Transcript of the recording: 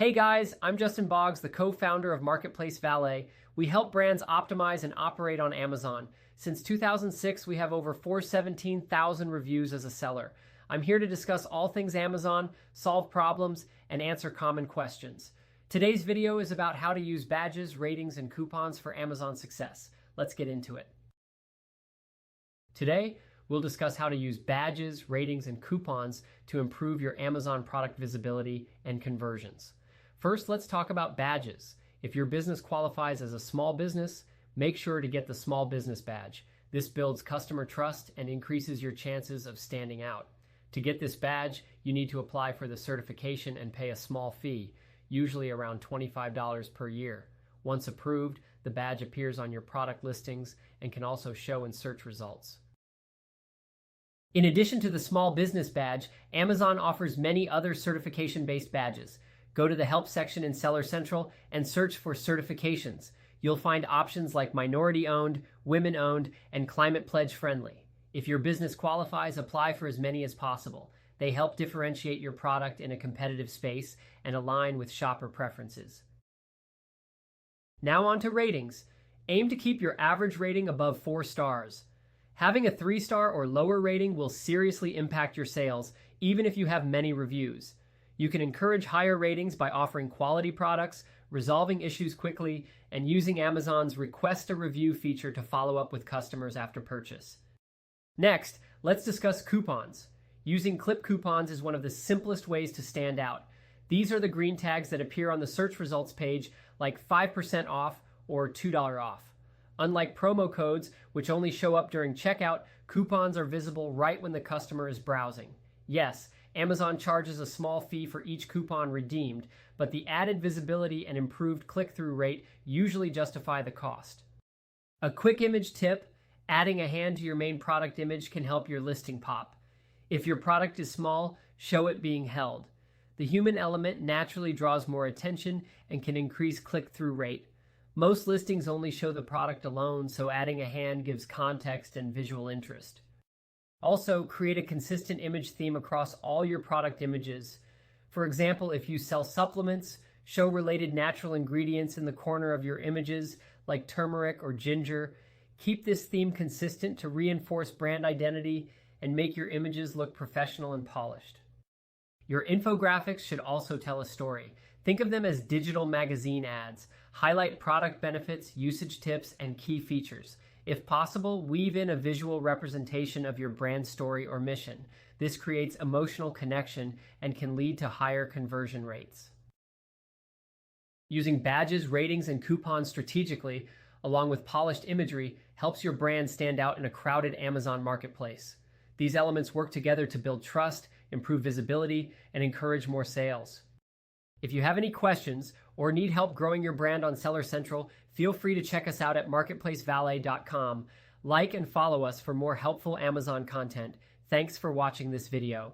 Hey guys, I'm Justin Boggs, the co-founder of Marketplace Valet. We help brands optimize and operate on Amazon. Since 2006, we have over 417,000 reviews as a seller. I'm here to discuss all things Amazon, solve problems, and answer common questions. Today's video is about how to use badges, ratings, and coupons for Amazon success. Let's get into it. Today, we'll discuss how to use badges, ratings, and coupons to improve your Amazon product visibility and conversions. First, let's talk about badges. If your business qualifies as a small business, make sure to get the small business badge. This builds customer trust and increases your chances of standing out. To get this badge, you need to apply for the certification and pay a small fee, usually around $25 per year. Once approved, the badge appears on your product listings and can also show in search results. In addition to the small business badge, Amazon offers many other certification-based badges. Go to the Help section in Seller Central and search for certifications. You'll find options like minority-owned, women-owned, and climate pledge friendly. If your business qualifies, apply for as many as possible. They help differentiate your product in a competitive space and align with shopper preferences. Now on to ratings. Aim to keep your average rating above 4 stars. Having a 3-star or lower rating will seriously impact your sales, even if you have many reviews. You can encourage higher ratings by offering quality products, resolving issues quickly, and using Amazon's Request a Review feature to follow up with customers after purchase. Next, let's discuss coupons. Using clip coupons is one of the simplest ways to stand out. These are the green tags that appear on the search results page, like 5% off or $2 off. Unlike promo codes, which only show up during checkout, coupons are visible right when the customer is browsing. Yes, Amazon charges a small fee for each coupon redeemed, but the added visibility and improved click-through rate usually justify the cost. A quick image tip: adding a hand to your main product image can help your listing pop. If your product is small, show it being held. The human element naturally draws more attention and can increase click-through rate. Most listings only show the product alone, so adding a hand gives context and visual interest. Also, create a consistent image theme across all your product images. For example, if you sell supplements, show related natural ingredients in the corner of your images, like turmeric or ginger. Keep this theme consistent to reinforce brand identity and make your images look professional and polished. Your infographics should also tell a story. Think of them as digital magazine ads. Highlight product benefits, usage tips, and key features. If possible, weave in a visual representation of your brand story or mission. This creates emotional connection and can lead to higher conversion rates. Using badges, ratings, and coupons strategically, along with polished imagery, helps your brand stand out in a crowded Amazon marketplace. These elements work together to build trust, improve visibility, and encourage more sales. If you have any questions or need help growing your brand on Seller Central, feel free to check us out at marketplacevalet.com. Like and follow us for more helpful Amazon content. Thanks for watching this video.